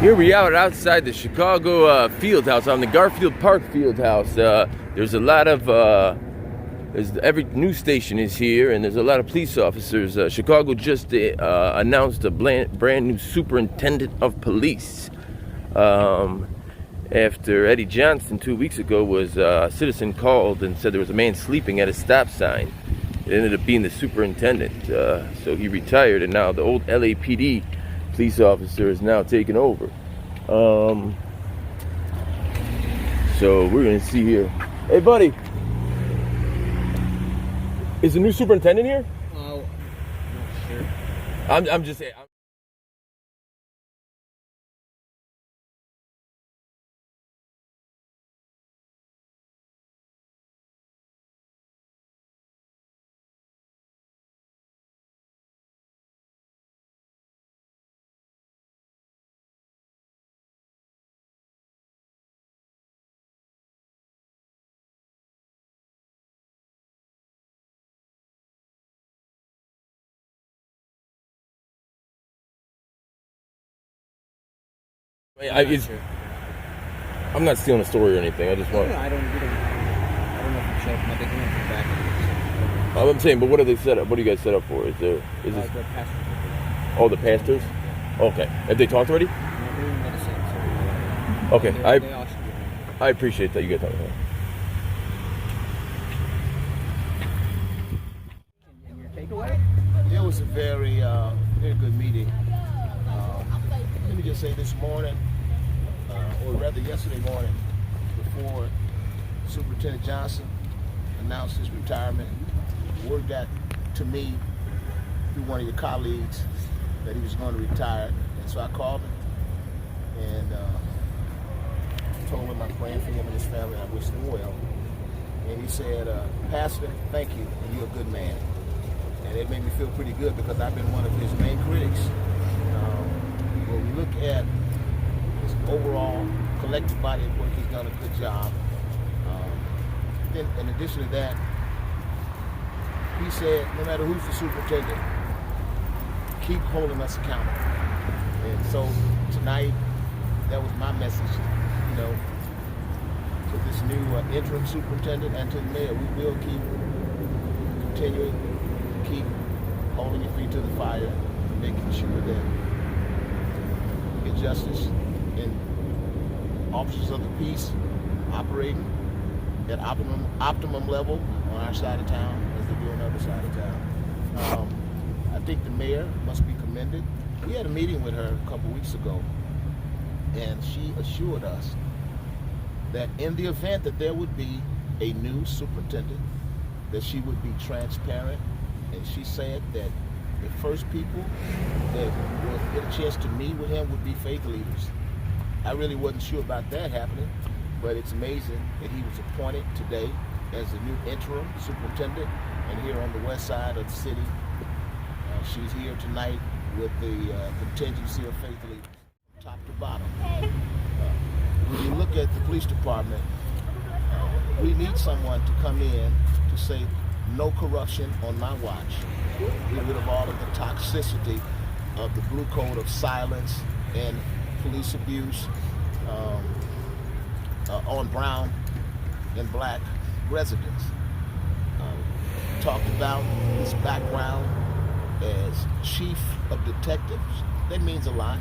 Here we are outside the Chicago field house, on the Garfield Park field house. There's a lot of, every news station is here, and there's a lot of police officers. Chicago just announced a brand new superintendent of police. After Eddie Johnson 2 weeks ago was, a citizen called and said there was a man sleeping at a stop sign. It ended up being the superintendent, so he retired, and now the old LAPD police officer is now taking over. So we're gonna see here. Hey, buddy, is the new superintendent here? Oh, not sure. I'm just saying. I'm not stealing a story or anything. I just want. I don't know if you checked. I think we went back. I'm saying, but what are they set up? What do you guys set up for? Is this? The pastors. Oh, the pastors. Okay. Have they talked already? Okay. I appreciate that you guys talking about. And your takeaway? It was a very good meeting. Let me just say this morning, or rather yesterday morning, before Superintendent Johnson announced his retirement, word got to me through one of your colleagues that he was going to retire. And so I called him and told him I'm praying for him and his family and I wish them well. And he said, Pastor, thank you, and you're a good man. And it made me feel pretty good because I've been one of his main critics. When we look at his overall collective body of work, he's done a good job. Then, in addition to that, he said, no matter who's the superintendent, keep holding us accountable. And so tonight, that was my message, to this new interim superintendent and to the mayor. We will keep continuing, keep holding your feet to the fire, making sure that justice and officers of the peace operating at optimum level on our side of town as they do on the other side of town. I think the mayor must be commended. We had a meeting with her a couple weeks ago, and she assured us that in the event that there would be a new superintendent, that she would be transparent, and she said that the first people that would get a chance to meet with him would be faith leaders. I really wasn't sure about that happening, but it's amazing that he was appointed today as the new interim superintendent. And here on the west side of the city, she's here tonight with the contingency of faith leaders, top to bottom. When you look at the police department, we need someone to come in to say, no corruption on my watch. Get rid of all of the toxicity of the blue code of silence and police abuse on brown and black residents. Talked about his background as chief of detectives. That means a lot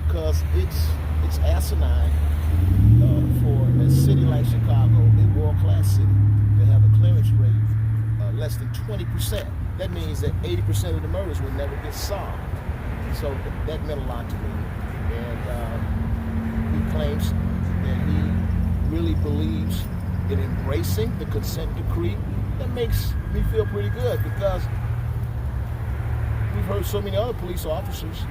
because it's asinine for a city like Chicago, a world-class city, to have a clearance rate less than 20%. That means that 80% of the murders will never get solved. So that meant a lot to me. And he claims that he really believes in embracing the consent decree. That makes me feel pretty good because we've heard so many other police officers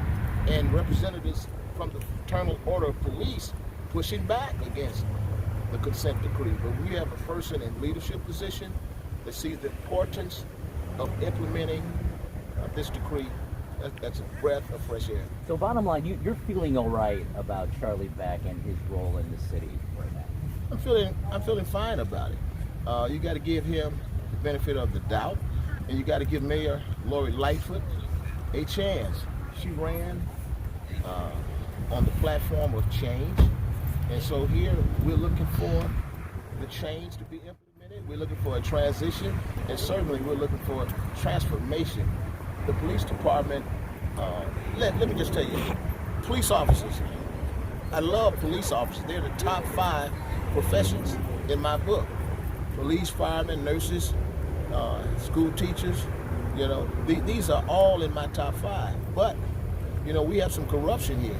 and representatives from the Fraternal Order of Police pushing back against the consent decree. But we have a person in leadership position that sees the importance of implementing this decree. That's a breath of fresh air. So bottom line, you're feeling all right about Charlie Beck and his role in the city right now? I'm feeling fine about it. You got to give him the benefit of the doubt, and you got to give Mayor Lori Lightfoot a chance. She ran on the platform of change. And so here we're looking for the change to be implemented. We're looking for a transition, and certainly we're looking for transformation. The police department, let me just tell you, police officers, I love police officers. They're the top 5 professions in my book. Police, firemen, nurses, school teachers, you know, these are all in my top 5. But, you know, we have some corruption here.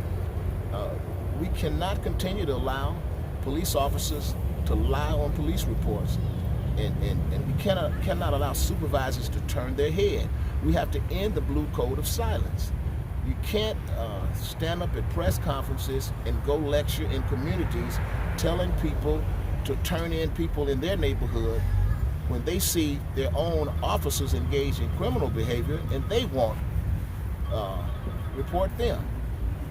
We cannot continue to allow police officers to lie on police reports. And we cannot allow supervisors to turn their head. We have to end the blue code of silence. You can't stand up at press conferences and go lecture in communities telling people to turn in people in their neighborhood when they see their own officers engage in criminal behavior and they won't report them.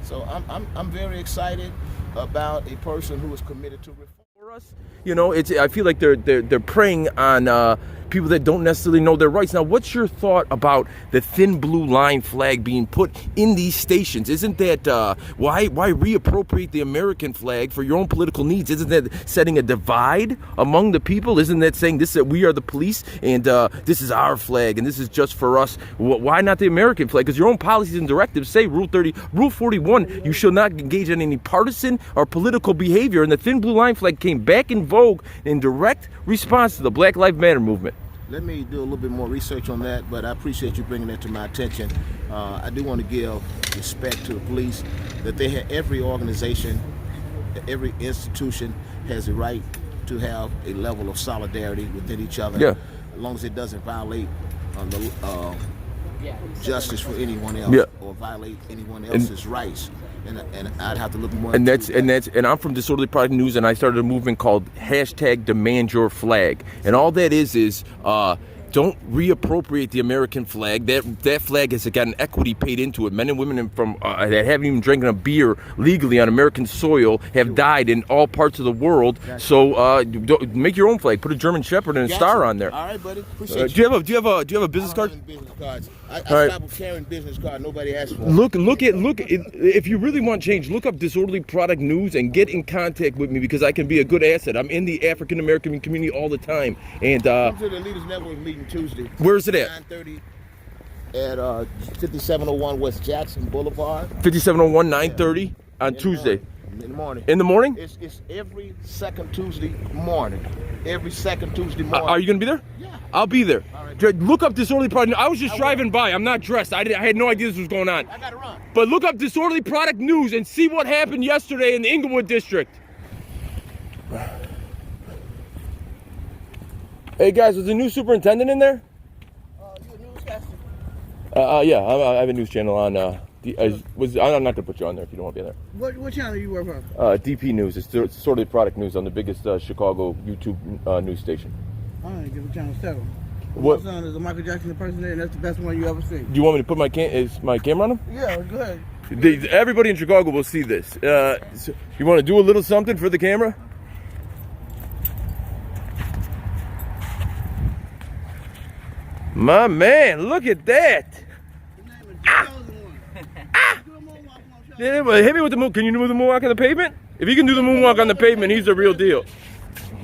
So I'm very excited about a person who is committed to reform. You know, I feel like they're preying on people that don't necessarily know their rights. Now, what's your thought about the thin blue line flag being put in these stations? Isn't that why reappropriate the American flag for your own political needs? Isn't that setting a divide among the people? Isn't that saying this that we are the police and this is our flag and this is just for us? Why not the American flag? Because your own policies and directives say Rule 41, you shall not engage in any partisan or political behavior. And the thin blue line flag came back in vogue in direct response to the Black Lives Matter movement. Let me do a little bit more research on that, but I appreciate you bringing that to my attention. I do want to give respect to the police, that they have every organization, every institution has a right to have a level of solidarity within each other, yeah, as long as it doesn't violate the justice for anyone else, or violate anyone else's rights. And I'd have to look more. And I'm from Disorderly Product News, and I started a movement called #DemandYourFlag, and all that is don't reappropriate the American flag. That flag has got an equity paid into it. Men and women from that haven't even drinking a beer legally on American soil have died in all parts of the world. So make your own flag. Put a German Shepherd and a star on there. All right, buddy. Appreciate you. Do you have a business card? Business cards. I stopped carrying business cards. Nobody asked for them. Look at if you really want change, look up Disorderly Product News and get in contact with me, because I can be a good asset. I'm in the African American community all the time. And come to the Leaders Network meeting Tuesday. Where's it at? 9:30 at 5701 West Jackson Boulevard. 5701 9:30 on Tuesday. In the morning. In the morning? It's every second Tuesday morning. Every second Tuesday morning. Are you going to be there? Yeah. I'll be there. All right. Look up Disorderly Product News. I was just driving by. I'm not dressed. I had no idea this was going on. I got to run. But look up Disorderly Product News and see what happened yesterday in the Inglewood district. Hey guys, was the new superintendent in there? You a newscaster? Yeah, I have a news channel on. I'm not gonna put you on there if you don't want to be in there. What channel you work for? DP News. It's Disorderly Product News on the biggest Chicago YouTube news station. I don't give a channel 7. What? My son is a Michael Jackson impersonator, and that's the best one you ever seen. Do you want me to put my camera on him? Yeah, go ahead. Everybody in Chicago will see this. So you want to do a little something for the camera? My man, look at that! Hit me with the moon. Can you do the moonwalk on the pavement? If he can do the moonwalk on the pavement, he's the real deal.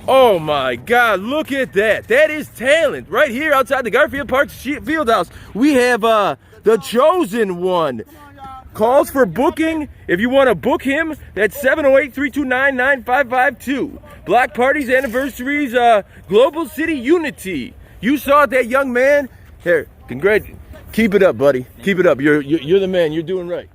Oh my God, look at that. That is talent. Right here outside the Garfield Park Field House, we have the chosen one. Calls for booking. If you want to book him, that's 708-329-9552. Block parties, anniversaries, Global City Unity. You saw that young man? Here, congrats. Keep it up, buddy. Keep it up. You're the man. You're doing right.